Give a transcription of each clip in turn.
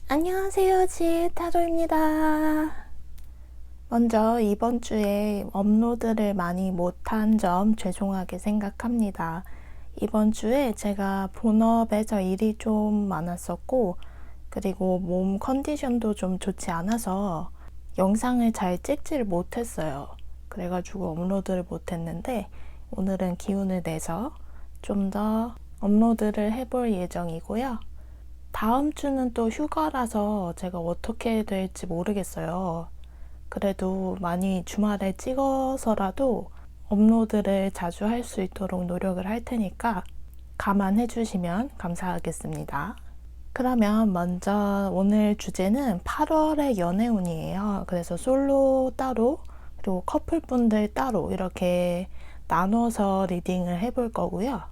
안녕하세요, 지혜타로입니다. 먼저 이번 주에 업로드를 많이 못한 점 죄송하게 생각합니다. 이번 주에 제가 본업에서 일이 좀 많았었고, 그리고 몸 컨디션도 좀 좋지 않아서 영상을 잘 찍지를 못했어요. 그래가지고 업로드를 못했는데, 오늘은 기운을 내서 좀 더 업로드를 해볼 예정이고요. 다음 주는 또 휴가라서 제가 어떻게 될지 모르겠어요. 그래도 많이 주말에 찍어서라도 업로드를 자주 할 수 있도록 노력을 할 테니까 감안해 주시면 감사하겠습니다. 그러면 먼저 오늘 주제는 8월의 연애운이에요. 그래서 솔로 따로 그리고 커플분들 따로 이렇게 나눠서 리딩을 해볼 거고요.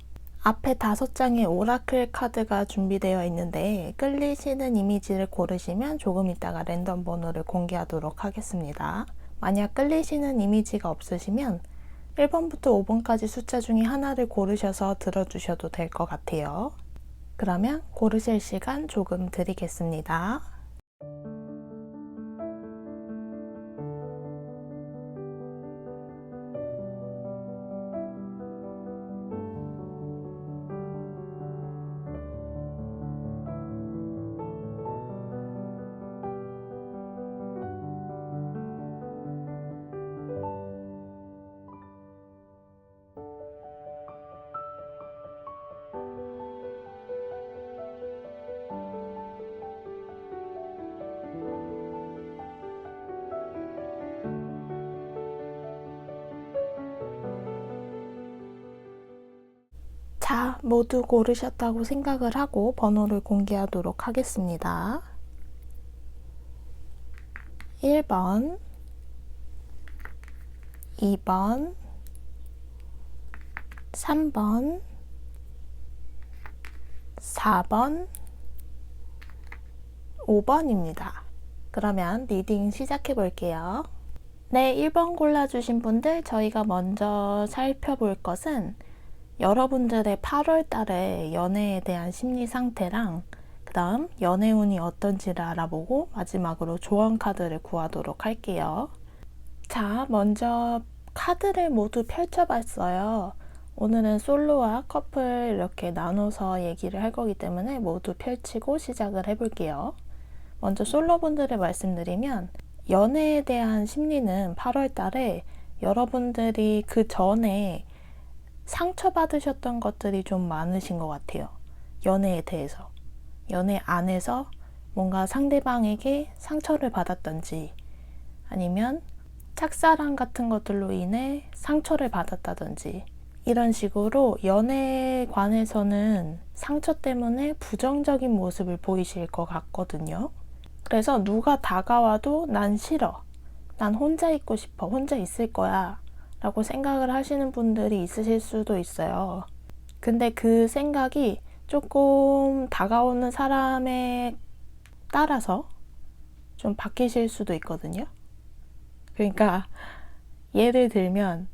앞에 5장의 오라클 카드가 준비되어 있는데 끌리시는 이미지를 고르시면 조금 있다가 랜덤 번호를 공개하도록 하겠습니다. 만약 끌리시는 이미지가 없으시면 1번부터 5번까지 숫자 중에 하나를 고르셔서 들어주셔도 될 것 같아요. 그러면 고르실 시간 조금 드리겠습니다. 자, 모두 고르셨다고 생각을 하고 번호를 공개하도록 하겠습니다. 1번, 2번, 3번, 4번, 5번입니다. 그러면 리딩 시작해 볼게요. 네, 1번 골라주신 분들 저희가 먼저 살펴볼 것은 여러분들의 8월 달에 연애에 대한 심리 상태랑 그 다음 연애운이 어떤지를 알아보고 마지막으로 조언 카드를 구하도록 할게요. 자, 먼저 카드를 모두 펼쳐봤어요. 오늘은 솔로와 커플 이렇게 나눠서 얘기를 할 거기 때문에 모두 펼치고 시작을 해볼게요. 먼저 솔로분들을 말씀드리면 연애에 대한 심리는 8월 달에 여러분들이 그 전에 상처받으셨던 것들이 좀 많으신 것 같아요. 연애에 대해서. 연애 안에서 뭔가 상대방에게 상처를 받았던지 아니면 짝사랑 같은 것들로 인해 상처를 받았다든지 이런 식으로 연애에 관해서는 상처 때문에 부정적인 모습을 보이실 것 같거든요. 그래서 누가 다가와도 난 싫어. 난 혼자 있고 싶어. 혼자 있을 거야. 라고 생각을 하시는 분들이 있으실 수도 있어요. 근데 그 생각이 조금 다가오는 사람에 따라서 좀 바뀌실 수도 있거든요. 그러니까 예를 들면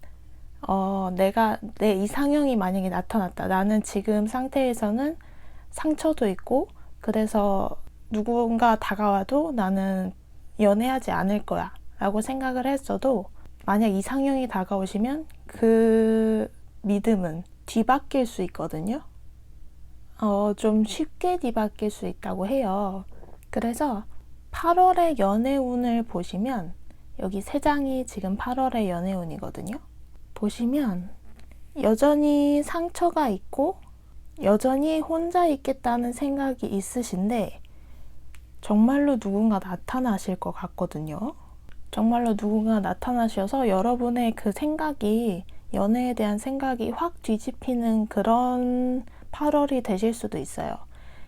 내 이상형이 만약에 나타났다. 나는 지금 상태에서는 상처도 있고 그래서 누군가 다가와도 나는 연애하지 않을 거야 라고 생각을 했어도 만약 이상형이 다가오시면 그 믿음은 뒤바뀔 수 있거든요. 좀 쉽게 뒤바뀔 수 있다고 해요. 그래서 8월의 연애운을 보시면 여기 3장이 지금 8월의 연애운이거든요. 보시면 여전히 상처가 있고 여전히 혼자 있겠다는 생각이 있으신데 정말로 누군가 나타나실 것 같거든요. 정말로 누군가 나타나셔서 여러분의 그 생각이 연애에 대한 생각이 확 뒤집히는 그런 8월이 되실 수도 있어요.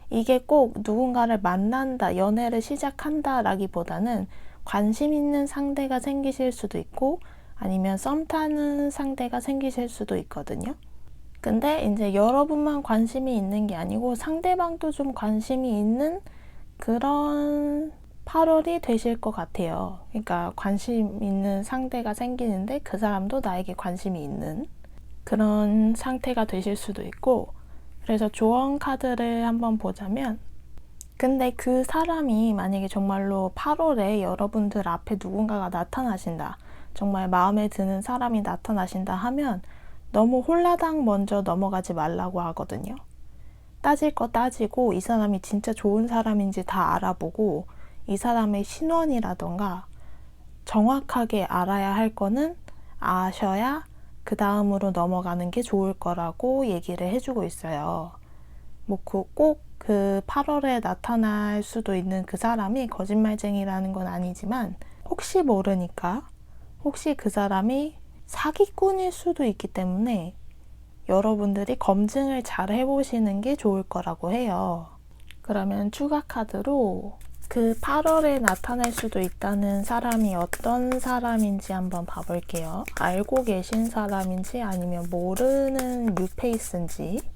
이게 꼭 누군가를 만난다, 연애를 시작한다 라기보다는 관심 있는 상대가 생기실 수도 있고 아니면 썸 타는 상대가 생기실 수도 있거든요. 근데 이제 여러분만 관심이 있는 게 아니고 상대방도 좀 관심이 있는 그런 8월이 되실 것 같아요. 그러니까 관심 있는 상대가 생기는데 그 사람도 나에게 관심이 있는 그런 상태가 되실 수도 있고 그래서 조언 카드를 한번 보자면 근데 그 사람이 만약에 정말로 8월에 여러분들 앞에 누군가가 나타나신다. 정말 마음에 드는 사람이 나타나신다 하면 너무 홀라당 먼저 넘어가지 말라고 하거든요. 따질 거 따지고 이 사람이 진짜 좋은 사람인지 다 알아보고 이 사람의 신원이라던가 정확하게 알아야 할 거는 아셔야 그 다음으로 넘어가는 게 좋을 거라고 얘기를 해주고 있어요. 뭐 꼭 그 8월에 나타날 수도 있는 그 사람이 거짓말쟁이라는 건 아니지만 혹시 모르니까 혹시 그 사람이 사기꾼일 수도 있기 때문에 여러분들이 검증을 잘 해보시는 게 좋을 거라고 해요. 그러면 추가 카드로 그 8월에 나타날 수도 있다는 사람이 어떤 사람인지 한번 봐볼게요. 알고 계신 사람인지 아니면 모르는 뉴페이스인지.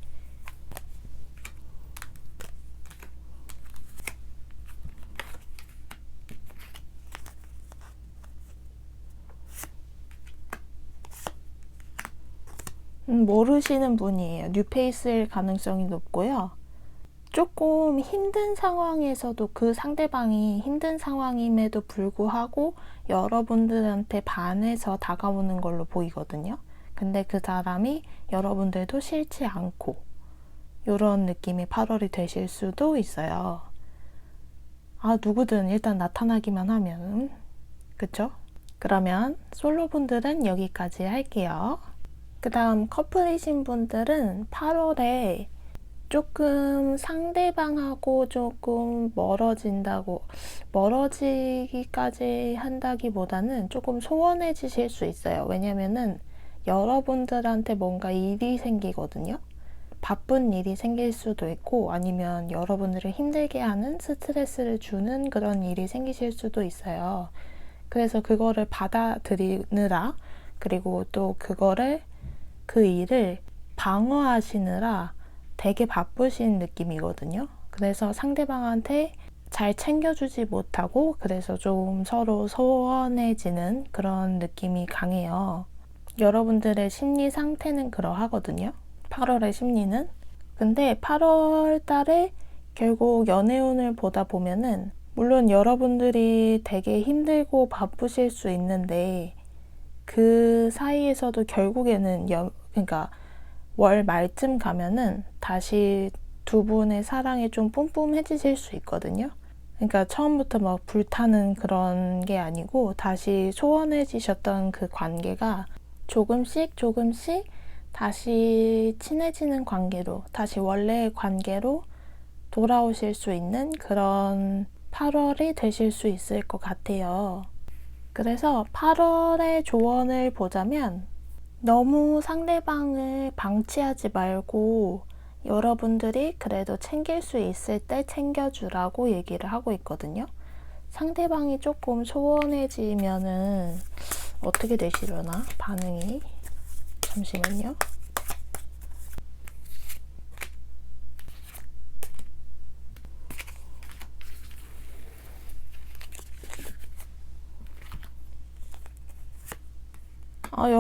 모르시는 분이에요. 뉴페이스일 가능성이 높고요. 조금 힘든 상황에서도 그 상대방이 힘든 상황임에도 불구하고 여러분들한테 반해서 다가오는 걸로 보이거든요. 근데 그 사람이 여러분들도 싫지 않고 이런 느낌이 8월이 되실 수도 있어요. 누구든 일단 나타나기만 하면 그쵸? 그러면 솔로분들은 여기까지 할게요. 그 다음 커플이신 분들은 8월에 조금 상대방하고 조금 멀어지기까지 한다기보다는 조금 소원해지실 수 있어요. 왜냐면은 여러분들한테 뭔가 일이 생기거든요. 바쁜 일이 생길 수도 있고 아니면 여러분들을 힘들게 하는 스트레스를 주는 그런 일이 생기실 수도 있어요. 그래서 그거를 받아들이느라 그리고 또 그 일을 방어하시느라 되게 바쁘신 느낌이거든요. 그래서 상대방한테 잘 챙겨주지 못하고 그래서 좀 서로 소원해지는 그런 느낌이 강해요. 여러분들의 심리 상태는 그러하거든요. 8월의 심리는. 근데 8월 달에 결국 연애운을 보다 보면은 물론 여러분들이 되게 힘들고 바쁘실 수 있는데 그 사이에서도 결국에는 그러니까 월 말쯤 가면은 다시 두 분의 사랑이 좀 뿜뿜해지실 수 있거든요. 그러니까 처음부터 막 불타는 그런 게 아니고 다시 소원해지셨던 그 관계가 조금씩 다시 친해지는 관계로, 다시 원래의 관계로 돌아오실 수 있는 그런 8월이 되실 수 있을 것 같아요. 그래서 8월의 조언을 보자면 너무 상대방을 방치하지 말고 여러분들이 그래도 챙길 수 있을 때 챙겨주라고 얘기를 하고 있거든요. 상대방이 조금 소원해지면은 어떻게 되시려나? 반응이. 잠시만요.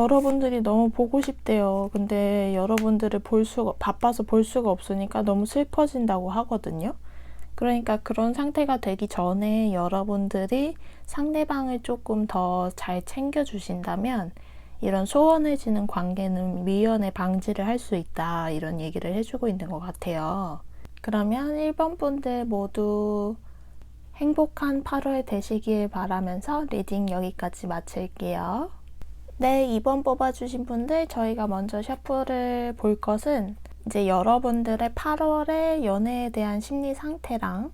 여러분들이 너무 보고 싶대요. 근데 여러분들을 바빠서 볼 수가 없으니까 너무 슬퍼진다고 하거든요. 그러니까 그런 상태가 되기 전에 여러분들이 상대방을 조금 더 잘 챙겨주신다면 이런 소원해지는 관계는 미연에 방지를 할 수 있다. 이런 얘기를 해주고 있는 것 같아요. 그러면 1번 분들 모두 행복한 8월 되시길 바라면서 리딩 여기까지 마칠게요. 네, 2번 뽑아주신 분들 저희가 먼저 셔플을 볼 것은 이제 여러분들의 8월의 연애에 대한 심리 상태랑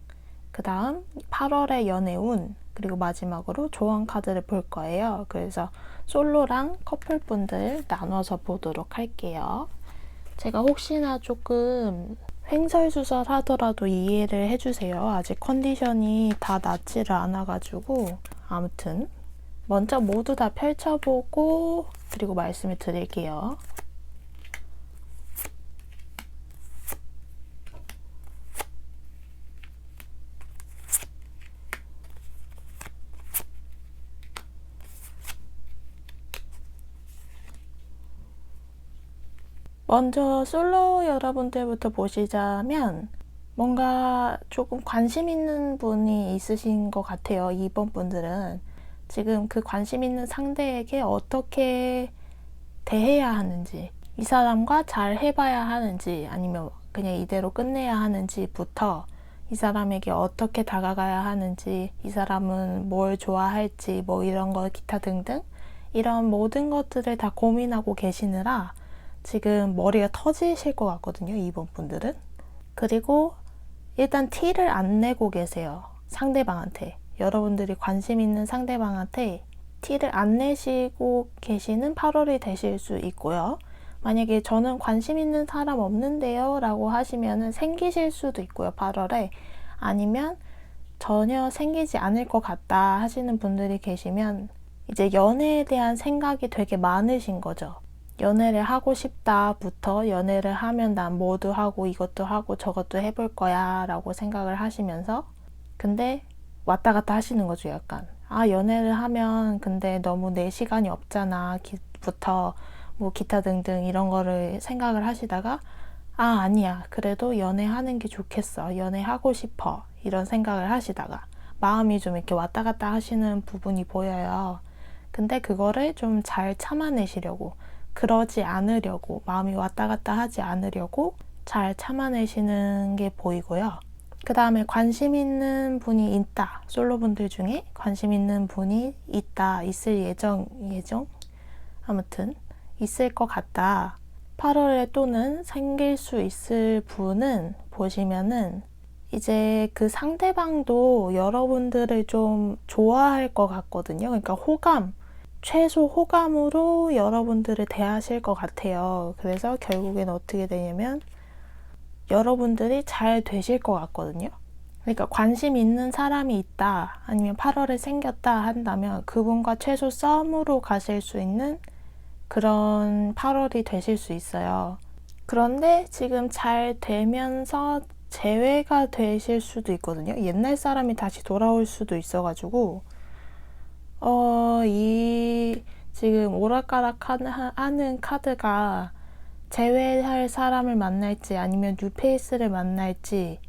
그 다음 8월의 연애운 그리고 마지막으로 조언 카드를 볼 거예요. 그래서 솔로랑 커플분들 나눠서 보도록 할게요. 제가 혹시나 조금 횡설수설 하더라도 이해를 해주세요. 아직 컨디션이 다 낫지를 않아가지고 아무튼 먼저 모두 다 펼쳐보고 그리고 말씀을 드릴게요. 먼저 솔로 여러분들부터 보시자면 뭔가 조금 관심 있는 분이 있으신 것 같아요. 2번 분들은 지금 그 관심 있는 상대에게 어떻게 대해야 하는지, 이 사람과 잘 해봐야 하는지, 아니면 그냥 이대로 끝내야 하는지부터 이 사람에게 어떻게 다가가야 하는지, 이 사람은 뭘 좋아할지, 뭐 이런 거 기타 등등 이런 모든 것들을 다 고민하고 계시느라 지금 머리가 터지실 것 같거든요. 2번 분들은. 그리고 일단 티를 안 내고 계세요. 상대방한테. 여러분들이 관심 있는 상대방한테 티를 안 내시고 계시는 8월이 되실 수 있고요. 만약에 저는 관심 있는 사람 없는데요 라고 하시면 생기실 수도 있고요. 8월에. 아니면 전혀 생기지 않을 것 같다 하시는 분들이 계시면 이제 연애에 대한 생각이 되게 많으신 거죠. 연애를 하고 싶다부터 연애를 하면 난 뭐도 하고 이것도 하고 저것도 해볼 거야 라고 생각을 하시면서 근데 왔다 갔다 하시는 거죠. 약간 연애를 하면 근데 너무 내 시간이 없잖아 부터 뭐 기타 등등 이런 거를 생각을 하시다가 아니야 그래도 연애하는 게 좋겠어 연애하고 싶어 이런 생각을 하시다가 마음이 좀 이렇게 왔다 갔다 하시는 부분이 보여요. 근데 그거를 좀 잘 참아내시려고 그러지 않으려고 마음이 왔다 갔다 하지 않으려고 잘 참아내시는 게 보이고요. 그 다음에 관심 있는 분이 있다. 솔로분들 중에 관심 있는 분이 있다. 있을 예정? 아무튼 있을 것 같다. 8월에 또는 생길 수 있을 분은 보시면은 이제 그 상대방도 여러분들을 좀 좋아할 것 같거든요. 그러니까 최소 호감으로 여러분들을 대하실 것 같아요. 그래서 결국엔 어떻게 되냐면 여러분들이 잘 되실 것 같거든요. 그러니까 관심 있는 사람이 있다 아니면 8월에 생겼다 한다면 그분과 최소 썸으로 가실 수 있는 그런 8월이 되실 수 있어요. 그런데 지금 잘 되면서 재회가 되실 수도 있거든요. 옛날 사람이 다시 돌아올 수도 있어가지고 이 지금 오락가락 하는 카드가 재회할 사람을 만날지 아니면 뉴페이스를 만날지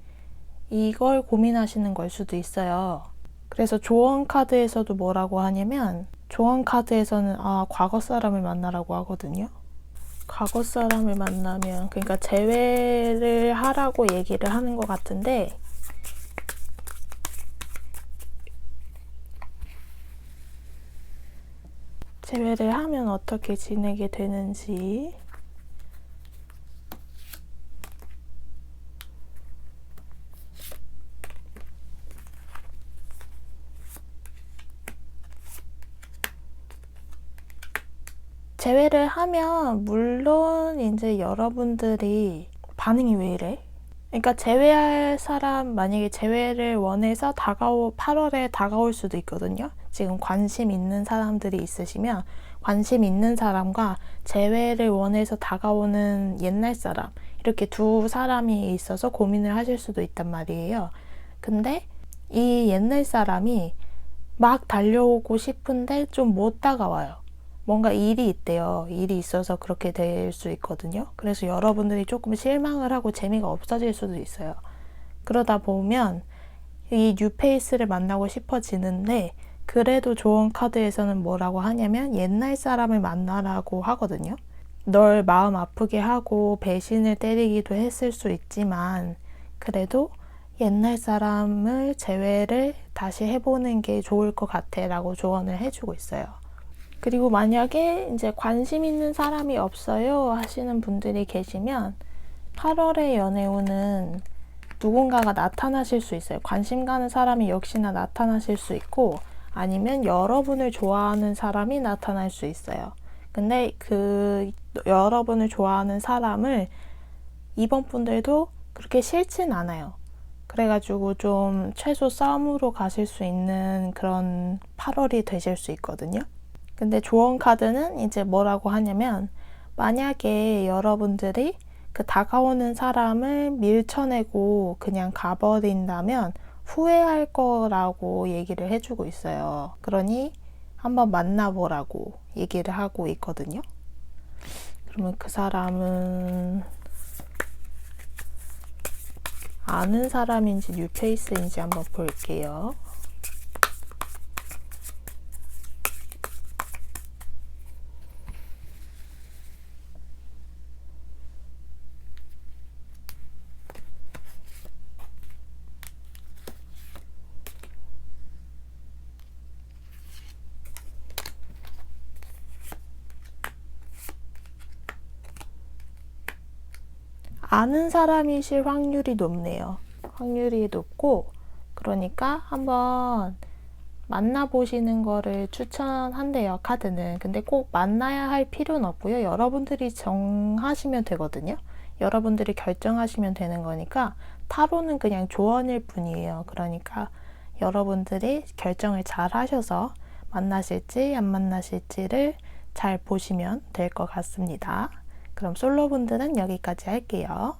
이걸 고민하시는 걸 수도 있어요. 그래서 조언 카드에서도 뭐라고 하냐면 조언 카드에서는 과거 사람을 만나라고 하거든요. 과거 사람을 만나면 그러니까 재회를 하라고 얘기를 하는 것 같은데 재회를 하면 어떻게 지내게 되는지 재회를 하면 물론 이제 여러분들이 반응이 왜 이래? 그러니까 재회할 사람 만약에 재회를 원해서 8월에 다가올 수도 있거든요. 지금 관심 있는 사람들이 있으시면 관심 있는 사람과 재회를 원해서 다가오는 옛날 사람 이렇게 두 사람이 있어서 고민을 하실 수도 있단 말이에요. 근데 이 옛날 사람이 막 달려오고 싶은데 좀 못 다가와요. 뭔가 일이 있대요. 일이 있어서 그렇게 될 수 있거든요. 그래서 여러분들이 조금 실망을 하고 재미가 없어질 수도 있어요. 그러다 보면 이 뉴페이스를 만나고 싶어지는데 그래도 조언 카드에서는 뭐라고 하냐면 옛날 사람을 만나라고 하거든요. 널 마음 아프게 하고 배신을 때리기도 했을 수 있지만 그래도 옛날 사람을 재회를 다시 해보는 게 좋을 것 같아 라고 조언을 해주고 있어요. 그리고 만약에 이제 관심 있는 사람이 없어요 하시는 분들이 계시면 8월의 연애운은 누군가가 나타나실 수 있어요. 관심 가는 사람이 역시나 나타나실 수 있고 아니면 여러분을 좋아하는 사람이 나타날 수 있어요. 근데 그 여러분을 좋아하는 사람을 이번 분들도 그렇게 싫진 않아요. 그래가지고 좀 최소 썸으로 가실 수 있는 그런 8월이 되실 수 있거든요. 근데 조언 카드는 이제 뭐라고 하냐면 만약에 여러분들이 그 다가오는 사람을 밀쳐내고 그냥 가버린다면 후회할 거라고 얘기를 해주고 있어요. 그러니 한번 만나보라고 얘기를 하고 있거든요. 그러면 그 사람은 아는 사람인지 뉴페이스인지 한번 볼게요. 아는 사람이실 확률이 높네요. 확률이 높고, 그러니까 한번 만나보시는 거를 추천한대요, 카드는. 근데 꼭 만나야 할 필요는 없고요. 여러분들이 정하시면 되거든요. 여러분들이 결정하시면 되는 거니까 타로는 그냥 조언일 뿐이에요. 그러니까 여러분들이 결정을 잘 하셔서 만나실지 안 만나실지를 잘 보시면 될 것 같습니다. 그럼 솔로분들은 여기까지 할게요.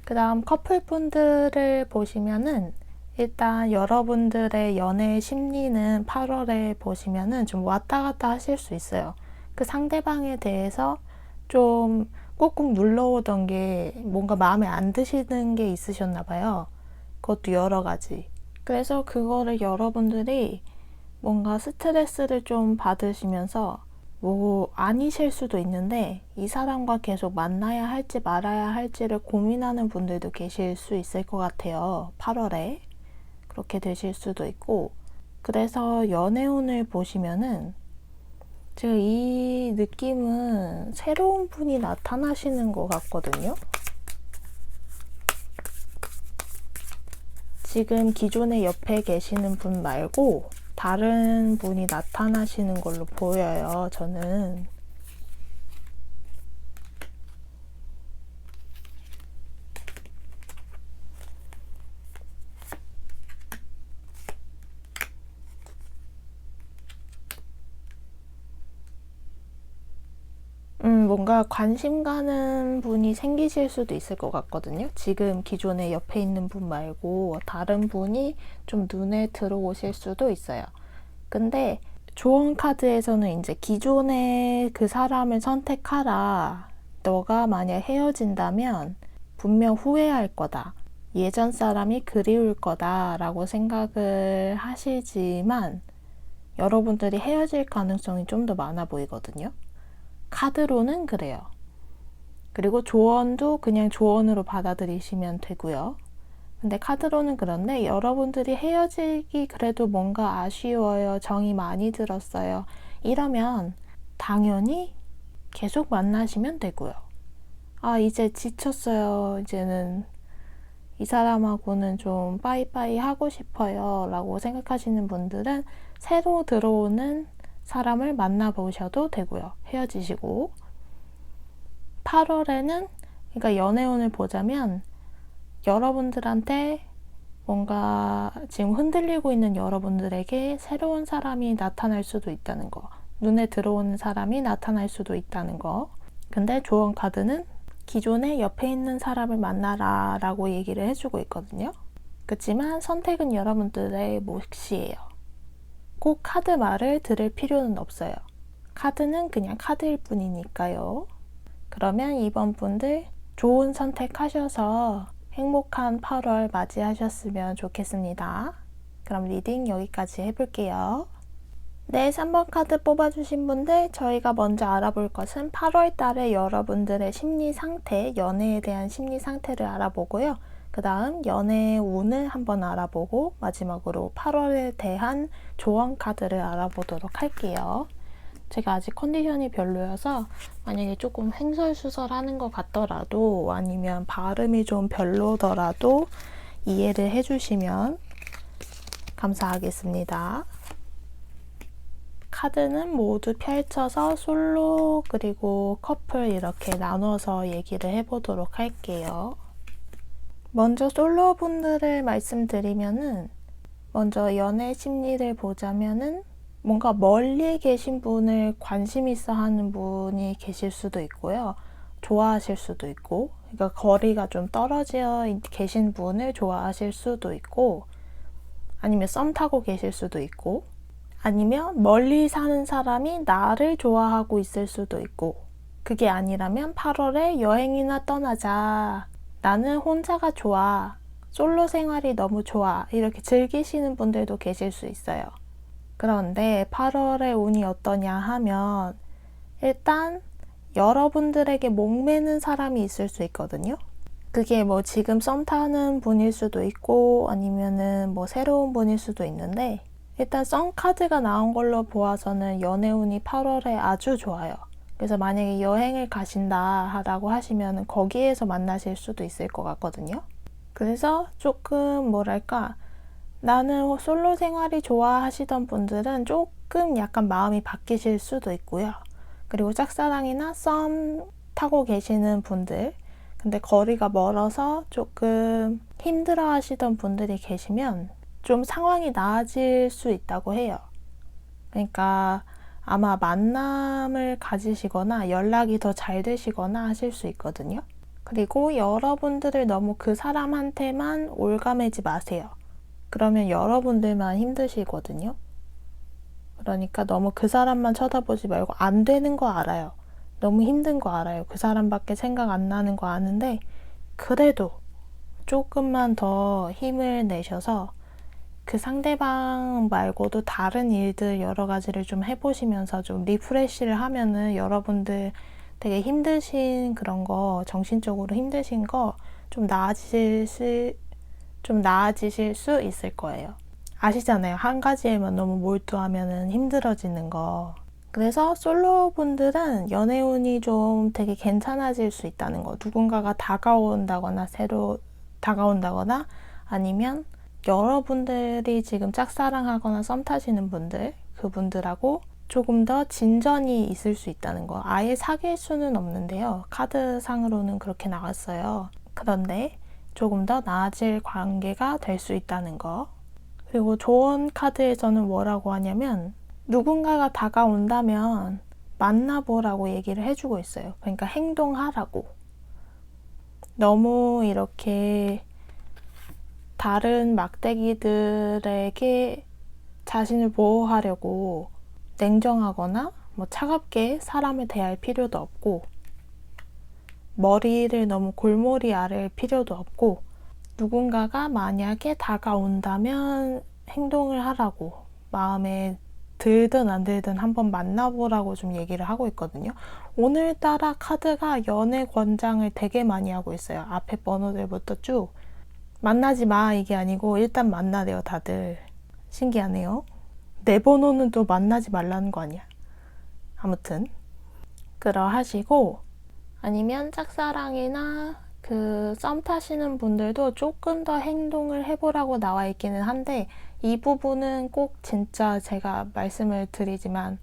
그 다음 커플분들을 보시면은 일단 여러분들의 연애 심리는 8월에 보시면은 좀 왔다 갔다 하실 수 있어요. 그 상대방에 대해서 좀 꾹꾹 눌러오던 게 뭔가 마음에 안 드시는 게 있으셨나 봐요. 그것도 여러 가지. 그래서 그거를 여러분들이 뭔가 스트레스를 좀 받으시면서 뭐 아니실 수도 있는데 이 사람과 계속 만나야 할지 말아야 할지를 고민하는 분들도 계실 수 있을 것 같아요. 8월에 그렇게 되실 수도 있고, 그래서 연애운을 보시면은 제가 이 느낌은 새로운 분이 나타나시는 것 같거든요. 지금 기존에 옆에 계시는 분 말고 다른 분이 나타나시는 걸로 보여요, 저는. 뭔가 관심 가는 분이 생기실 수도 있을 것 같거든요. 지금 기존에 옆에 있는 분 말고 다른 분이 좀 눈에 들어오실 수도 있어요. 근데 조언 카드에서는 이제 기존에 그 사람을 선택하라. 너가 만약 헤어진다면 분명 후회할 거다. 예전 사람이 그리울 거다 라고 생각을 하시지만 여러분들이 헤어질 가능성이 좀 더 많아 보이거든요. 카드로는 그래요. 그리고 조언도 그냥 조언으로 받아들이시면 되고요. 근데 카드로는 그런데 여러분들이 헤어지기 그래도 뭔가 아쉬워요. 정이 많이 들었어요. 이러면 당연히 계속 만나시면 되고요. 아, 이제 지쳤어요. 이제는 이 사람하고는 좀 빠이빠이 하고 싶어요. 라고 생각하시는 분들은 새로 들어오는 사람을 만나보셔도 되고요. 헤어지시고. 8월에는 그러니까 연애운을 보자면 여러분들한테 뭔가 지금 흔들리고 있는 여러분들에게 새로운 사람이 나타날 수도 있다는 거. 눈에 들어오는 사람이 나타날 수도 있다는 거. 근데 조언 카드는 기존에 옆에 있는 사람을 만나라 라고 얘기를 해주고 있거든요. 그렇지만 선택은 여러분들의 몫이에요. 꼭 카드 말을 들을 필요는 없어요. 카드는 그냥 카드일 뿐이니까요. 그러면 이번 분들 좋은 선택하셔서 행복한 8월 맞이하셨으면 좋겠습니다. 그럼 리딩 여기까지 해볼게요. 네, 3번 카드 뽑아주신 분들 저희가 먼저 알아볼 것은 8월 달에 여러분들의 심리 상태, 연애에 대한 심리 상태를 알아보고요. 그 다음 연애 운을 한번 알아보고 마지막으로 8월에 대한 조언 카드를 알아보도록 할게요. 제가 아직 컨디션이 별로여서 만약에 조금 횡설수설하는 것 같더라도 아니면 발음이 좀 별로더라도 이해를 해주시면 감사하겠습니다. 카드는 모두 펼쳐서 솔로 그리고 커플 이렇게 나눠서 얘기를 해보도록 할게요. 먼저 솔로 분들을 말씀드리면은 먼저 연애 심리를 보자면은 뭔가 멀리 계신 분을 관심 있어 하는 분이 계실 수도 있고요. 좋아하실 수도 있고, 그러니까 거리가 좀 떨어져 계신 분을 좋아하실 수도 있고, 아니면 썸 타고 계실 수도 있고, 아니면 멀리 사는 사람이 나를 좋아하고 있을 수도 있고, 그게 아니라면 8월에 여행이나 떠나자. 나는 혼자가 좋아. 솔로 생활이 너무 좋아. 이렇게 즐기시는 분들도 계실 수 있어요. 그런데 8월의 운이 어떠냐 하면 일단 여러분들에게 목매는 사람이 있을 수 있거든요. 그게 뭐 지금 썸 타는 분일 수도 있고 아니면은 뭐 새로운 분일 수도 있는데 일단 썸 카드가 나온 걸로 보아서는 연애운이 8월에 아주 좋아요. 그래서 만약에 여행을 가신다라고 하시면 거기에서 만나실 수도 있을 것 같거든요. 그래서 조금 뭐랄까 나는 솔로 생활이 좋아 하시던 분들은 조금 약간 마음이 바뀌실 수도 있고요. 그리고 짝사랑이나 썸 타고 계시는 분들 근데 거리가 멀어서 조금 힘들어 하시던 분들이 계시면 좀 상황이 나아질 수 있다고 해요. 그러니까 아마 만남을 가지시거나 연락이 더 잘 되시거나 하실 수 있거든요. 그리고 여러분들을 너무 그 사람한테만 올가매지 마세요. 그러면 여러분들만 힘드시거든요. 그러니까 너무 그 사람만 쳐다보지 말고 안 되는 거 알아요. 너무 힘든 거 알아요. 그 사람밖에 생각 안 나는 거 아는데 그래도 조금만 더 힘을 내셔서 그 상대방 말고도 다른 일들 여러 가지를 좀 해보시면서 좀 리프레시를 하면은 여러분들 되게 힘드신 그런 거, 정신적으로 힘드신 거 좀 나아지실 수 있을 거예요. 아시잖아요. 한 가지에만 너무 몰두하면은 힘들어지는 거. 그래서 솔로 분들은 연애운이 좀 되게 괜찮아질 수 있다는 거. 누군가가 다가온다거나 새로 다가온다거나 아니면 여러분들이 지금 짝사랑하거나 썸 타시는 분들, 그분들하고 조금 더 진전이 있을 수 있다는 거. 아예 사귈 수는 없는데요. 카드상으로는 그렇게 나왔어요. 그런데 조금 더 나아질 관계가 될 수 있다는 거. 그리고 조언 카드에서는 뭐라고 하냐면 누군가가 다가온다면 만나보라고 얘기를 해주고 있어요. 그러니까 행동하라고. 너무 이렇게 다른 막대기들에게 자신을 보호하려고 냉정하거나 뭐 차갑게 사람을 대할 필요도 없고 머리를 너무 골머리 앓을 필요도 없고 누군가가 만약에 다가온다면 행동을 하라고 마음에 들든 안 들든 한번 만나보라고 좀 얘기를 하고 있거든요. 오늘따라 카드가 연애 권장을 되게 많이 하고 있어요. 앞에 번호들부터 쭉 만나지 마 이게 아니고 일단 만나래요 다들. 신기하네요. 내 번호는 또 만나지 말라는 거 아니야. 아무튼 그러하시고 아니면 짝사랑이나 그 썸 타시는 분들도 조금 더 행동을 해보라고 나와 있기는 한데 이 부분은 꼭 진짜 제가 말씀을 드리지만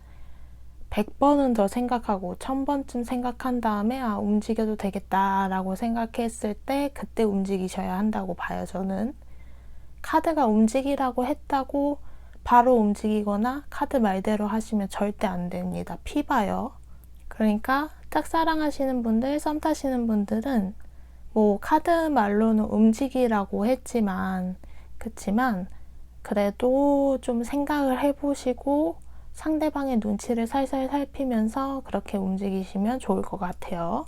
100번은 더 생각하고 1000번쯤 생각한 다음에 아 움직여도 되겠다라고 생각했을 때 그때 움직이셔야 한다고 봐요. 저는 카드가 움직이라고 했다고 바로 움직이거나 카드 말대로 하시면 절대 안 됩니다. 피봐요. 그러니까 짝사랑하시는 분들, 썸 타시는 분들은 뭐 카드 말로는 움직이라고 했지만 그치만 그래도 좀 생각을 해보시고 상대방의 눈치를 살살 살피면서 그렇게 움직이시면 좋을 것 같아요.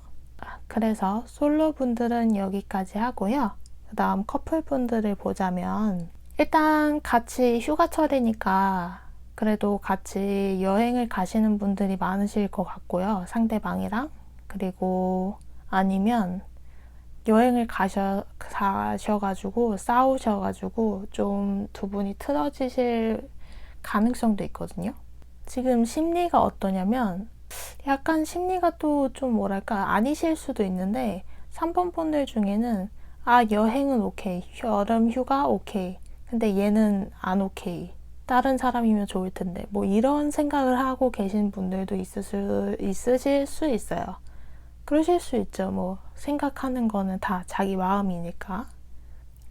그래서 솔로 분들은 여기까지 하고요. 그 다음 커플 분들을 보자면 일단 같이 휴가철이니까 그래도 같이 여행을 가시는 분들이 많으실 것 같고요. 상대방이랑. 그리고 아니면 여행을 가셔가지고 싸우셔가지고 좀 두 분이 틀어지실 가능성도 있거든요. 지금 심리가 어떠냐면 약간 심리가 또 좀 뭐랄까 아니실 수도 있는데 3번 분들 중에는 아 여행은 오케이, 여름 휴가 오케이, 근데 얘는 안 오케이, 다른 사람이면 좋을 텐데 뭐 이런 생각을 하고 계신 분들도 있으실 수 있어요. 그러실 수 있죠. 뭐 생각하는 거는 다 자기 마음이니까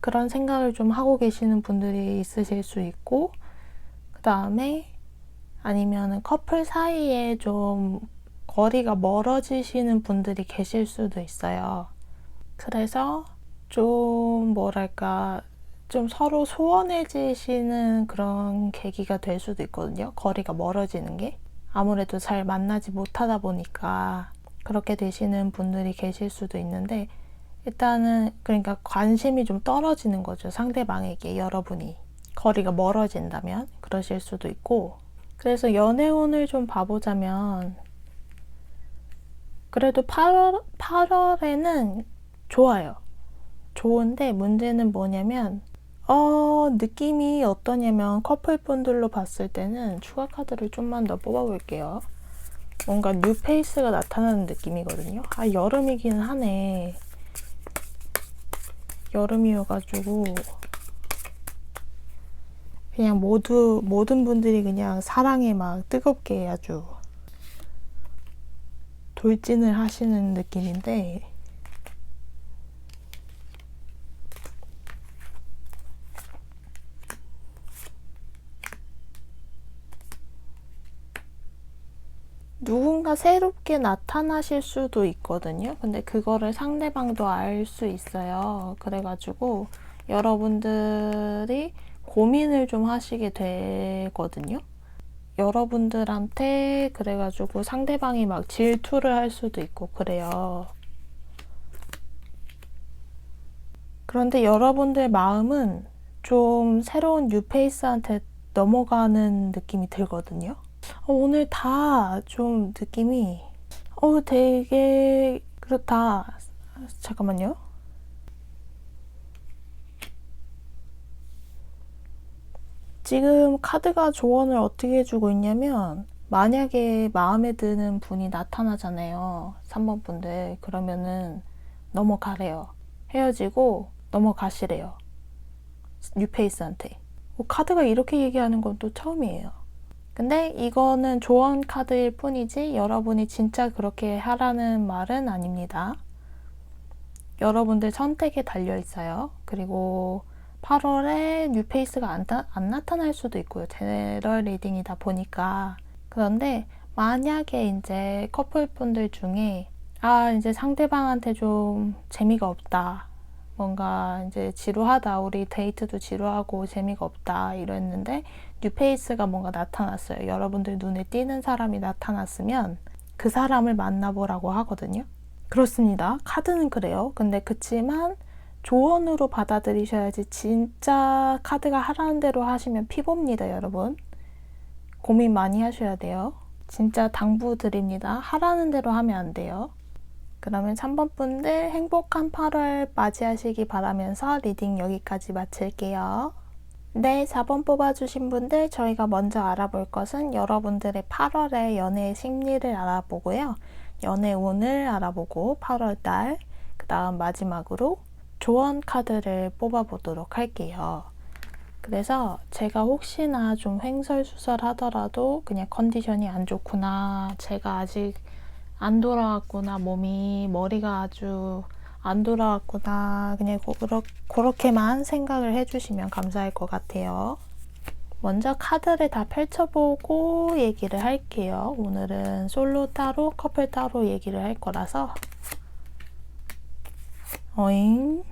그런 생각을 좀 하고 계시는 분들이 있으실 수 있고 그 다음에 아니면 커플 사이에 좀 거리가 멀어지시는 분들이 계실 수도 있어요. 그래서 좀 뭐랄까 좀 서로 소원해지시는 그런 계기가 될 수도 있거든요. 거리가 멀어지는 게 아무래도 잘 만나지 못하다 보니까 그렇게 되시는 분들이 계실 수도 있는데 일단은 그러니까 관심이 좀 떨어지는 거죠. 상대방에게 여러분이 거리가 멀어진다면 그러실 수도 있고. 그래서 연애운을 좀 봐보자면 그래도 8월에는 좋아요. 좋은데 문제는 뭐냐면 느낌이 어떠냐면 커플분들로 봤을 때는 추가 카드를 좀만 더 뽑아볼게요. 뭔가 뉴페이스가 나타나는 느낌이거든요. 여름이긴 하네. 여름이어가지고 그냥 모든 분들이 그냥 사랑에 막 뜨겁게 아주 돌진을 하시는 느낌인데, 누군가 새롭게 나타나실 수도 있거든요. 근데 그거를 상대방도 알 수 있어요. 그래가지고 여러분들이 고민을 좀 하시게 되거든요. 여러분들한테 그래가지고 상대방이 막 질투를 할 수도 있고 그래요. 그런데 여러분들 마음은 좀 새로운 뉴페이스한테 넘어가는 느낌이 들거든요. 오늘 다 좀 느낌이 되게 그렇다. 잠깐만요. 지금 카드가 조언을 어떻게 해주고 있냐면, 만약에 마음에 드는 분이 나타나잖아요. 3번 분들. 그러면은 넘어가래요. 헤어지고 넘어가시래요. 뉴페이스한테. 카드가 이렇게 얘기하는 건 또 처음이에요. 근데 이거는 조언 카드일 뿐이지 여러분이 진짜 그렇게 하라는 말은 아닙니다. 여러분들 선택에 달려 있어요. 그리고 8월에 뉴페이스가 안 나타날 수도 있고요. 제너럴 리딩이다 보니까. 그런데 만약에 이제 커플분들 중에 이제 상대방한테 좀 재미가 없다. 뭔가 이제 지루하다. 우리 데이트도 지루하고 재미가 없다. 이랬는데 뉴페이스가 뭔가 나타났어요. 여러분들 눈에 띄는 사람이 나타났으면 그 사람을 만나보라고 하거든요. 그렇습니다. 카드는 그래요. 근데 그치만 조언으로 받아들이셔야지. 진짜 카드가 하라는 대로 하시면 피봅니다, 여러분. 고민 많이 하셔야 돼요. 진짜 당부드립니다. 하라는 대로 하면 안 돼요. 그러면 3번 분들 행복한 8월 맞이하시기 바라면서 리딩 여기까지 마칠게요. 네, 4번 뽑아주신 분들 저희가 먼저 알아볼 것은 여러분들의 8월의 연애 심리를 알아보고요. 연애 운을 알아보고 8월달 그 다음 마지막으로 조언 카드를 뽑아보도록 할게요. 그래서 제가 혹시나 좀 횡설수설 하더라도 그냥 컨디션이 안 좋구나, 제가 아직 안 돌아왔구나, 머리가 아주 안 돌아왔구나, 그냥 그렇게만 생각을 해주시면 감사할 것 같아요. 먼저 카드를 다 펼쳐보고 얘기를 할게요. 오늘은 솔로 타로, 커플 타로 얘기를 할 거라서. 어잉?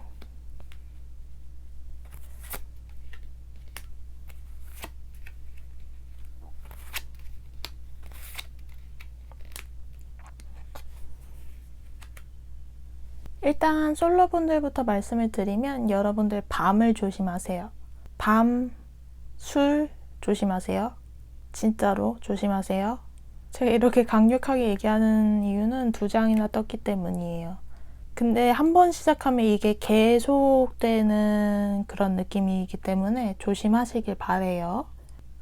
일단 솔로분들부터 말씀을 드리면 여러분들 밤을 조심하세요. 밤, 술 조심하세요. 진짜로 조심하세요. 제가 이렇게 강력하게 얘기하는 이유는 2장이나 떴기 때문이에요. 근데 한 번 시작하면 이게 계속되는 그런 느낌이기 때문에 조심하시길 바래요.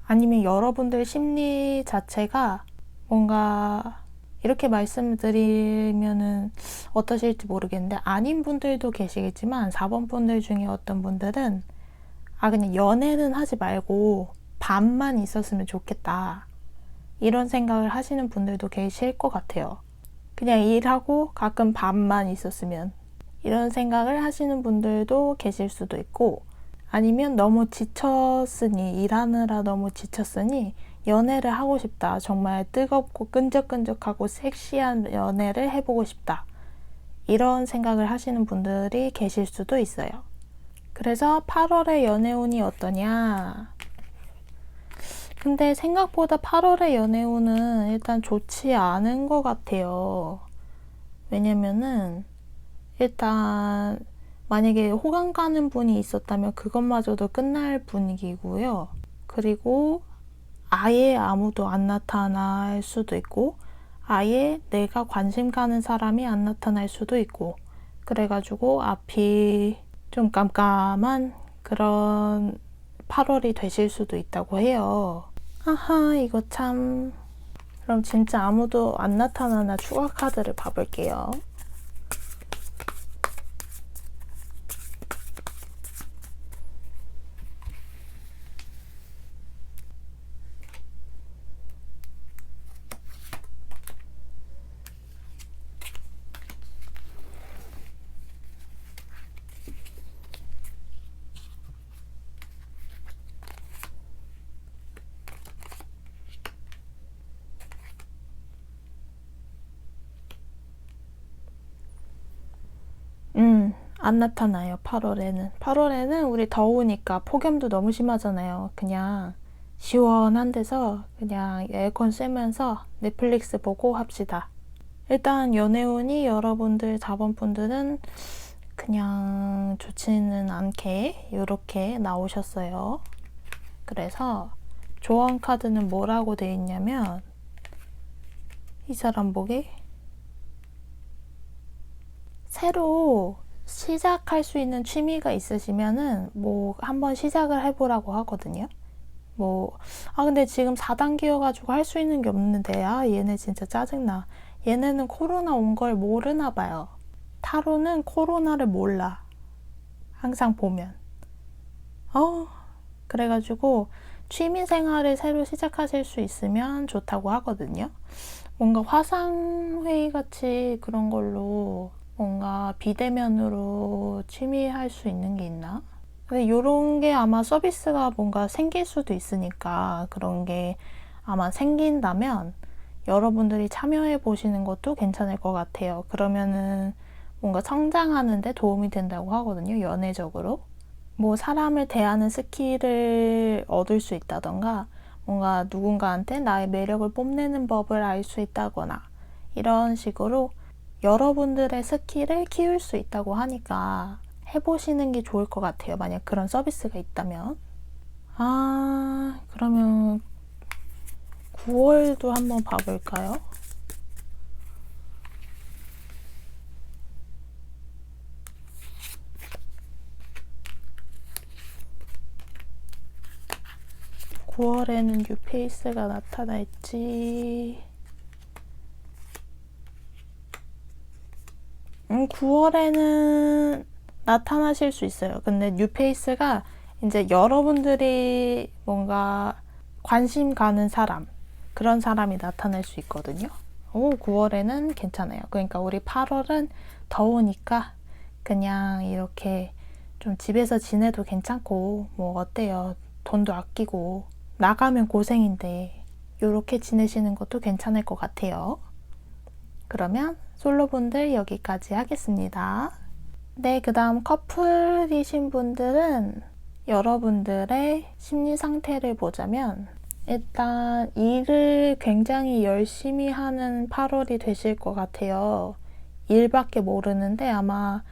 아니면 여러분들 심리 자체가 뭔가 이렇게 말씀드리면은 어떠실지 모르겠는데, 아닌 분들도 계시겠지만 4번 분들 중에 어떤 분들은 그냥 연애는 하지 말고 밤만 있었으면 좋겠다, 이런 생각을 하시는 분들도 계실 것 같아요. 그냥 일하고 가끔 밤만 있었으면, 이런 생각을 하시는 분들도 계실 수도 있고, 아니면 너무 지쳤으니, 일하느라 너무 지쳤으니 연애를 하고 싶다, 정말 뜨겁고 끈적끈적하고 섹시한 연애를 해보고 싶다, 이런 생각을 하시는 분들이 계실 수도 있어요. 그래서 8월의 연애운이 어떠냐? 근데 생각보다 8월의 연애운은 일단 좋지 않은 것 같아요. 왜냐면은 일단 만약에 호감 가는 분이 있었다면 그것마저도 끝날 분위기고요. 그리고 아예 아무도 안 나타날 수도 있고 아예 내가 관심 가는 사람이 안 나타날 수도 있고 그래가지고 앞이 좀 깜깜한 그런 8월이 되실 수도 있다고 해요. 아하, 이거 참. 그럼 진짜 아무도 안 나타나나 추가 카드를 봐볼게요. 안 나타나요. 8월에는 우리 더우니까 폭염도 너무 심하잖아요. 그냥 시원한 데서 그냥 에어컨 쐬면서 넷플릭스 보고 합시다. 일단 연애운이 여러분들 자본분들은 그냥 좋지는 않게 이렇게 나오셨어요. 그래서 조언 카드는 뭐라고 돼 있냐면 이 사람 보기 새로 시작할 수 있는 취미가 있으시면은 뭐 한번 시작을 해보라고 하거든요. 근데 지금 4단계여가지고 할 수 있는 게 없는데 얘네 진짜 짜증나. 얘네는 코로나 온 걸 모르나 봐요. 타로는 코로나를 몰라. 항상 보면. 그래가지고 취미 생활을 새로 시작하실 수 있으면 좋다고 하거든요. 뭔가 화상회의 같이 그런 걸로 뭔가 비대면으로 취미할 수 있는 게 있나? 근데 요런 게 아마 서비스가 뭔가 생길 수도 있으니까 그런 게 아마 생긴다면 여러분들이 참여해 보시는 것도 괜찮을 것 같아요. 그러면은 뭔가 성장하는 데 도움이 된다고 하거든요. 연애적으로. 뭐 사람을 대하는 스킬을 얻을 수 있다던가 뭔가 누군가한테 나의 매력을 뽐내는 법을 알 수 있다거나 이런 식으로 여러분들의 스킬을 키울 수 있다고 하니까 해보시는 게 좋을 것 같아요. 만약 그런 서비스가 있다면. 그러면 9월도 한번 봐볼까요? (9월에는) 뉴페이스가 나타날지. 9월에는 나타나실 수 있어요. 근데 뉴페이스가 이제 여러분들이 뭔가 관심 가는 사람, 그런 사람이 나타날 수 있거든요. 9월에는 괜찮아요. 그러니까 우리 8월은 더우니까 그냥 이렇게 좀 집에서 지내도 괜찮고, 뭐 어때요? 돈도 아끼고, 나가면 고생인데, 이렇게 지내시는 것도 괜찮을 것 같아요. 그러면 솔로분들 여기까지 하겠습니다. 네, 그 다음 커플이신 분들은 여러분들의 심리 상태를 보자면 일단 일을 굉장히 열심히 하는 8월이 되실 것 같아요. 일밖에 모르는데 아마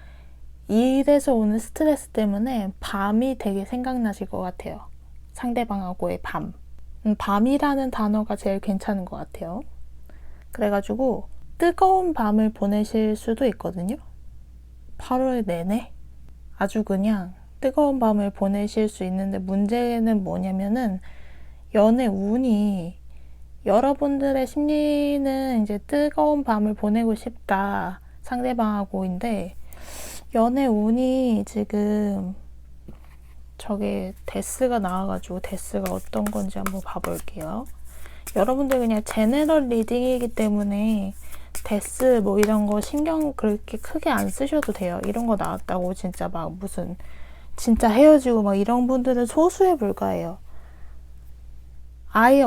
일에서 오는 스트레스 때문에 밤이 되게 생각나실 것 같아요. 상대방하고의 밤. 밤이라는 단어가 제일 괜찮은 것 같아요. 그래가지고 뜨거운 밤을 보내실 수도 있거든요. 8월 내내 아주 그냥 뜨거운 밤을 보내실 수 있는데 문제는 뭐냐면은 연애 운이 여러분들의 심리는 이제 뜨거운 밤을 보내고 싶다 상대방하고인데 연애 운이 지금 저게 데스가 나와가지고 데스가 어떤 건지 한번 봐볼게요. 여러분들 그냥 제너럴 리딩이기 때문에 데스 뭐 이런 거 신경 그렇게 크게 안 쓰셔도 돼요. 이런 거 나왔다고 진짜 막 무슨 진짜 헤어지고 막 이런 분들은 소수에 불과해요. 아예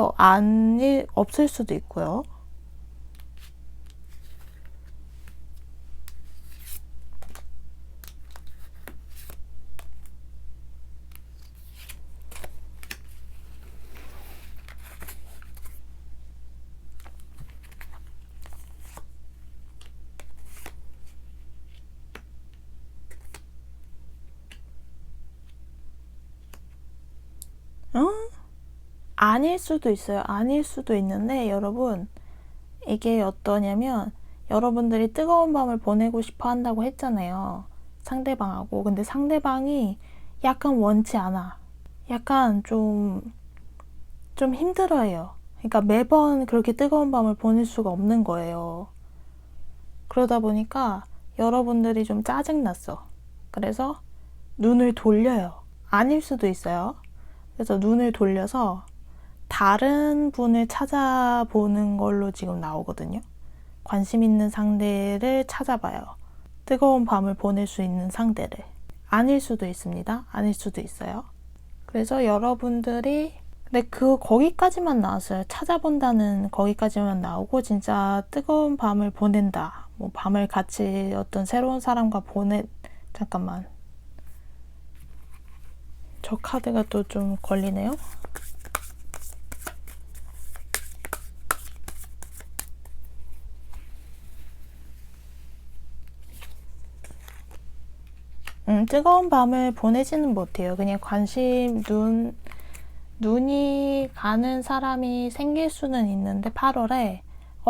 없을 수도 있고요. 아닐 수도 있어요. 아닐 수도 있는데 여러분, 이게 어떠냐면 여러분들이 뜨거운 밤을 보내고 싶어 한다고 했잖아요. 상대방하고. 근데 상대방이 약간 원치 않아. 약간 좀 힘들어해요. 그러니까 매번 그렇게 뜨거운 밤을 보낼 수가 없는 거예요. 그러다 보니까 여러분들이 좀 짜증났어. 그래서 눈을 돌려요. 아닐 수도 있어요. 그래서 눈을 돌려서 다른 분을 찾아보는 걸로 지금 나오거든요. 관심 있는 상대를 찾아봐요. 뜨거운 밤을 보낼 수 있는 상대를. 아닐 수도 있습니다. 아닐 수도 있어요. 그래서 여러분들이 거기까지만 나왔어요. 찾아본다는 거기까지만 나오고 진짜 뜨거운 밤을 보낸다. 뭐 밤을 같이 어떤 새로운 사람과 잠깐만. 저 카드가 또 좀 걸리네요. 뜨거운 밤을 보내지는 못해요. 그냥 눈이 가는 사람이 생길 수는 있는데 8월에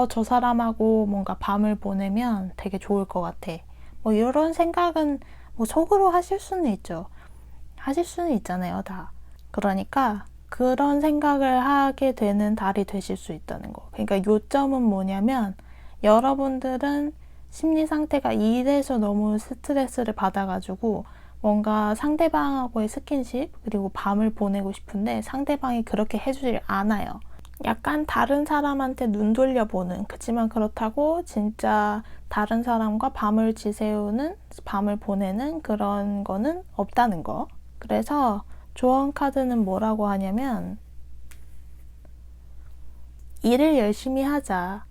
저 사람하고 뭔가 밤을 보내면 되게 좋을 것 같아. 뭐 이런 생각은 뭐 속으로 하실 수는 있죠. 하실 수는 있잖아요, 다. 그러니까 그런 생각을 하게 되는 달이 되실 수 있다는 거. 그러니까 요점은 뭐냐면 여러분들은 심리 상태가 이래서 너무 스트레스를 받아가지고 뭔가 상대방하고의 스킨십 그리고 밤을 보내고 싶은데 상대방이 그렇게 해주질 않아요. 약간 다른 사람한테 눈 돌려보는, 그치만 그렇다고 진짜 다른 사람과 밤을 지새우는, 밤을 보내는 그런 거는 없다는 거. 그래서 조언 카드는 뭐라고 하냐면 일을 열심히 하자.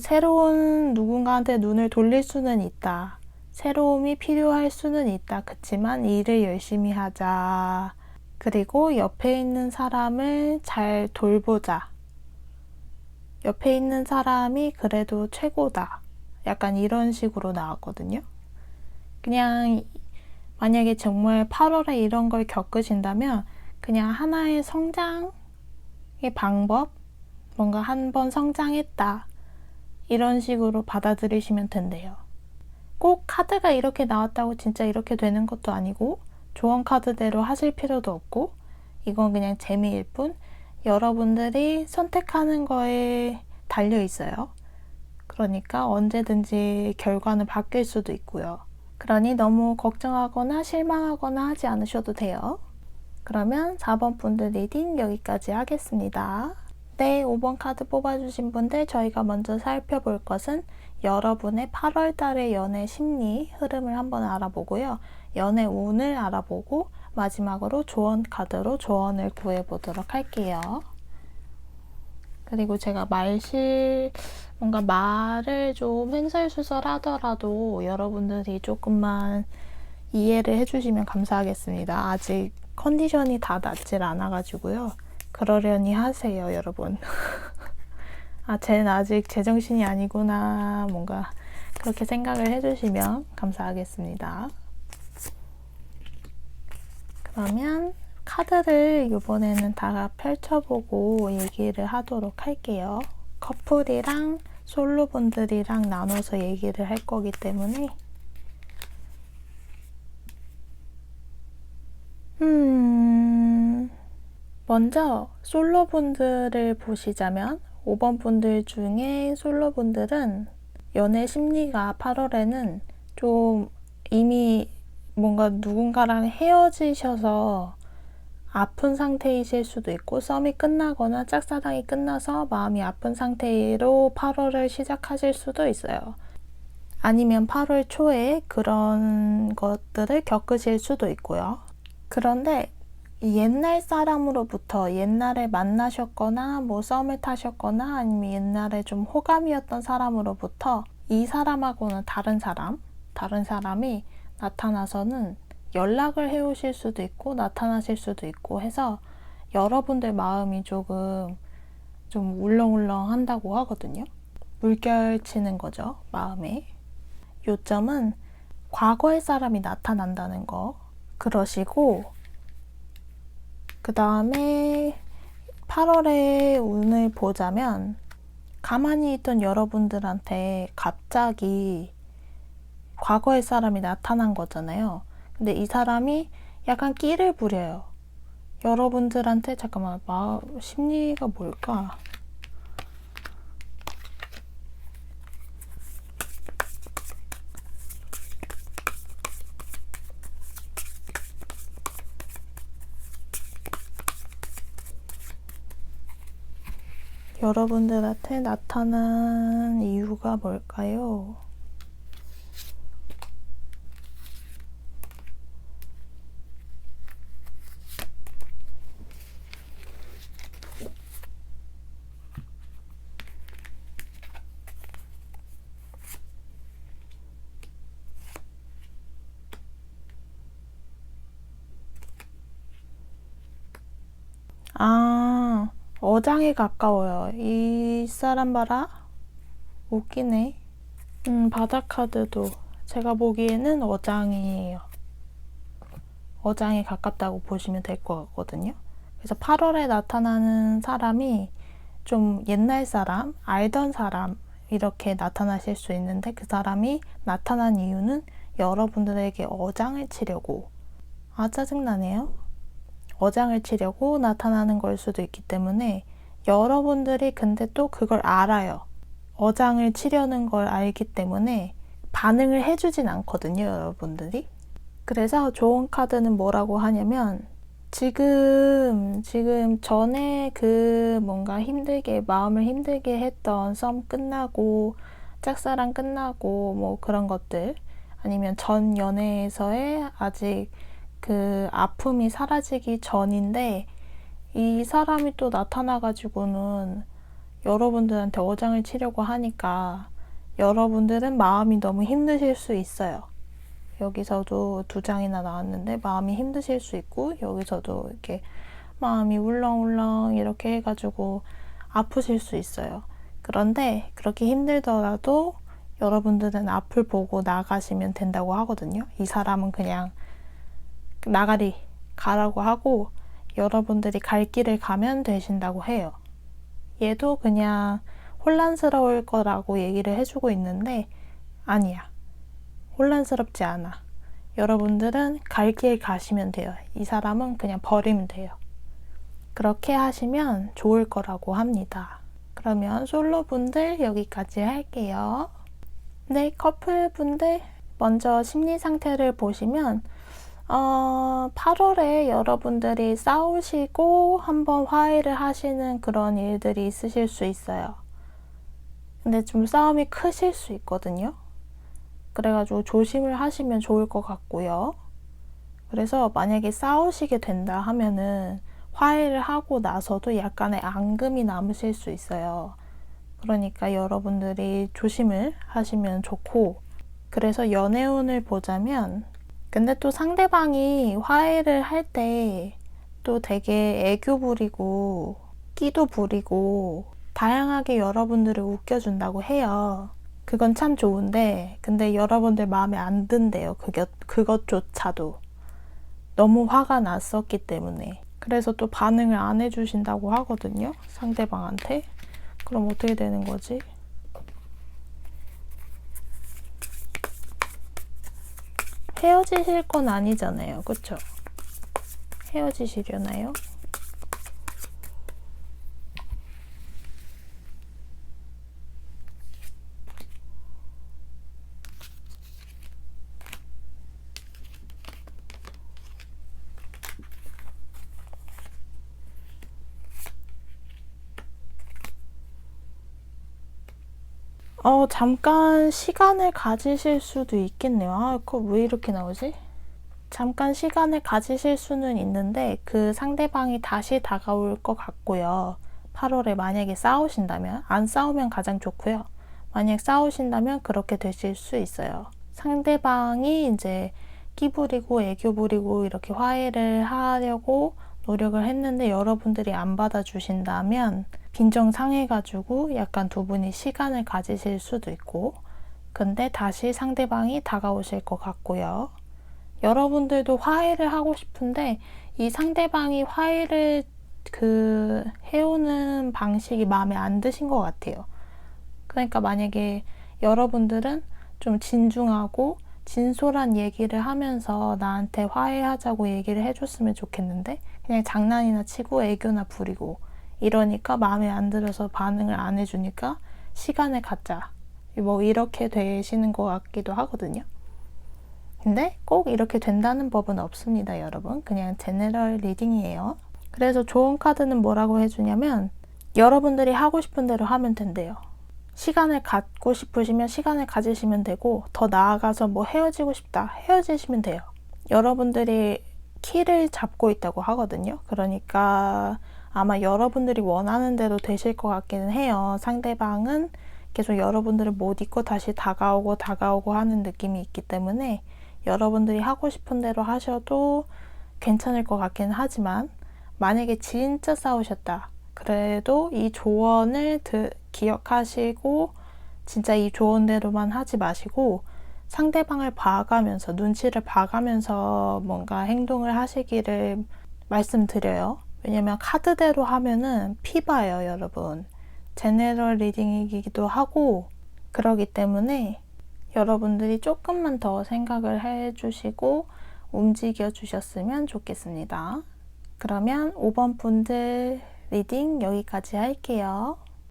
새로운 누군가한테 눈을 돌릴 수는 있다. 새로움이 필요할 수는 있다. 그치만 일을 열심히 하자. 그리고 옆에 있는 사람을 잘 돌보자. 옆에 있는 사람이 그래도 최고다. 약간 이런 식으로 나왔거든요. 그냥 만약에 정말 8월에 이런 걸 겪으신다면 그냥 하나의 성장의 방법, 뭔가 한 번 성장했다. 이런 식으로 받아들이시면 된대요. 꼭 카드가 이렇게 나왔다고 진짜 이렇게 되는 것도 아니고 조언 카드대로 하실 필요도 없고 이건 그냥 재미일 뿐 여러분들이 선택하는 거에 달려 있어요. 그러니까 언제든지 결과는 바뀔 수도 있고요. 그러니 너무 걱정하거나 실망하거나 하지 않으셔도 돼요. 그러면 4번 분들 리딩 여기까지 하겠습니다. 네, 5번 카드 뽑아주신 분들 저희가 먼저 살펴볼 것은 여러분의 8월 달의 연애 심리 흐름을 한번 알아보고요. 연애 운을 알아보고 마지막으로 조언 카드로 조언을 구해보도록 할게요. 그리고 제가 뭔가 말을 좀 횡설수설 하더라도 여러분들이 조금만 이해를 해주시면 감사하겠습니다. 아직 컨디션이 다 낫질 않아가지고요. 그러려니 하세요, 여러분. 쟤는 아직 제정신이 아니구나. 뭔가 그렇게 생각을 해주시면 감사하겠습니다. 그러면 카드를 이번에는 다 펼쳐보고 얘기를 하도록 할게요. 커플이랑 솔로분들이랑 나눠서 얘기를 할 거기 때문에 먼저 솔로분들을 보시자면 5번 분들 중에 솔로분들은 연애 심리가 8월에는 좀 이미 뭔가 누군가랑 헤어지셔서 아픈 상태이실 수도 있고 썸이 끝나거나 짝사랑이 끝나서 마음이 아픈 상태로 8월을 시작하실 수도 있어요. 아니면 8월 초에 그런 것들을 겪으실 수도 있고요. 그런데 옛날 사람으로부터 옛날에 만나셨거나 뭐 썸을 타셨거나 아니면 옛날에 좀 호감이었던 사람으로부터 이 사람하고는 다른 사람이 나타나서는 연락을 해오실 수도 있고 나타나실 수도 있고 해서 여러분들 마음이 조금 좀 울렁울렁 한다고 하거든요. 물결치는 거죠, 마음에. 요점은 과거의 사람이 나타난다는 거. 그러시고 그 다음에 8월의 운을 보자면 가만히 있던 여러분들한테 갑자기 과거의 사람이 나타난 거잖아요. 근데 이 사람이 약간 끼를 부려요. 여러분들한테 잠깐만 심리가 뭘까? 여러분들한테 나타난 이유가 뭘까요? 어장에 가까워요. 이 사람 봐라. 웃기네. 바닥 카드도 제가 보기에는 어장이에요. 어장에 가깝다고 보시면 될 것 같거든요. 그래서 8월에 나타나는 사람이 좀 옛날 사람, 알던 사람 이렇게 나타나실 수 있는데 그 사람이 나타난 이유는 여러분들에게 어장을 치려고. 짜증나네요. 어장을 치려고 나타나는 걸 수도 있기 때문에 여러분들이 근데 또 그걸 알아요. 어장을 치려는 걸 알기 때문에 반응을 해주진 않거든요, 여러분들이. 그래서 좋은 카드는 뭐라고 하냐면 지금 전에 그 뭔가 마음을 힘들게 했던 썸 끝나고 짝사랑 끝나고 뭐 그런 것들 아니면 전 연애에서의 아직 그 아픔이 사라지기 전인데 이 사람이 또 나타나가지고는 여러분들한테 어장을 치려고 하니까 여러분들은 마음이 너무 힘드실 수 있어요. 여기서도 2장이나 나왔는데 마음이 힘드실 수 있고 여기서도 이렇게 마음이 울렁울렁 이렇게 해가지고 아프실 수 있어요. 그런데 그렇게 힘들더라도 여러분들은 앞을 보고 나가시면 된다고 하거든요. 이 사람은 그냥 나가리 가라고 하고 여러분들이 갈 길을 가면 되신다고 해요. 얘도 그냥 혼란스러울 거라고 얘기를 해주고 있는데 아니야. 혼란스럽지 않아. 여러분들은 갈 길 가시면 돼요. 이 사람은 그냥 버리면 돼요. 그렇게 하시면 좋을 거라고 합니다. 그러면 솔로분들 여기까지 할게요. 네, 커플분들 먼저 심리 상태를 보시면 8월에 여러분들이 싸우시고 한번 화해를 하시는 그런 일들이 있으실 수 있어요. 근데 좀 싸움이 크실 수 있거든요. 그래가지고 조심을 하시면 좋을 것 같고요. 그래서 만약에 싸우시게 된다 하면은 화해를 하고 나서도 약간의 앙금이 남으실 수 있어요. 그러니까 여러분들이 조심을 하시면 좋고, 그래서 연애운을 보자면 근데 또 상대방이 화해를 할 때 또 되게 애교 부리고 끼도 부리고 다양하게 여러분들을 웃겨준다고 해요. 그건 참 좋은데 근데 여러분들 마음에 안 든대요. 그것조차도 너무 화가 났었기 때문에. 그래서 또 반응을 안 해주신다고 하거든요. 상대방한테. 그럼 어떻게 되는 거지? 헤어지실 건 아니잖아요. 그쵸? 헤어지시려나요? 잠깐 시간을 가지실 수도 있겠네요. 그거 왜 이렇게 나오지? 잠깐 시간을 가지실 수는 있는데 그 상대방이 다시 다가올 것 같고요. 8월에 만약에 싸우신다면, 안 싸우면 가장 좋고요. 만약 싸우신다면 그렇게 되실 수 있어요. 상대방이 이제 끼 부리고 애교 부리고 이렇게 화해를 하려고 노력을 했는데 여러분들이 안 받아주신다면 빈정 상해가지고 약간 두 분이 시간을 가지실 수도 있고, 근데 다시 상대방이 다가오실 것 같고요. 여러분들도 화해를 하고 싶은데 이 상대방이 화해를 그 해오는 방식이 마음에 안 드신 것 같아요. 그러니까 만약에 여러분들은 좀 진중하고 진솔한 얘기를 하면서 나한테 화해하자고 얘기를 해줬으면 좋겠는데 그냥 장난이나 치고 애교나 부리고 이러니까 마음에 안 들어서 반응을 안 해주니까 시간을 갖자 뭐 이렇게 되시는 것 같기도 하거든요. 근데 꼭 이렇게 된다는 법은 없습니다, 여러분. 그냥 제너럴 리딩이에요. 그래서 좋은 카드는 뭐라고 해주냐면 여러분들이 하고 싶은 대로 하면 된대요. 시간을 갖고 싶으시면 시간을 가지시면 되고 더 나아가서 뭐 헤어지고 싶다 헤어지시면 돼요. 여러분들이 키를 잡고 있다고 하거든요. 그러니까 아마 여러분들이 원하는 대로 되실 것 같기는 해요. 상대방은 계속 여러분들을 못 잊고 다시 다가오고 하는 느낌이 있기 때문에 여러분들이 하고 싶은 대로 하셔도 괜찮을 것 같기는 하지만 만약에 진짜 싸우셨다. 그래도 이 조언을 기억하시고 진짜 이 조언대로만 하지 마시고 상대방을 봐가면서 눈치를 봐가면서 뭔가 행동을 하시기를 말씀드려요. 왜냐면 카드대로 하면은 피봐요, 여러분. 제너럴 리딩이기도 하고 그러기 때문에 여러분들이 조금만 더 생각을 해주시고 움직여 주셨으면 좋겠습니다. 그러면 5번 분들 리딩 여기까지 할게요.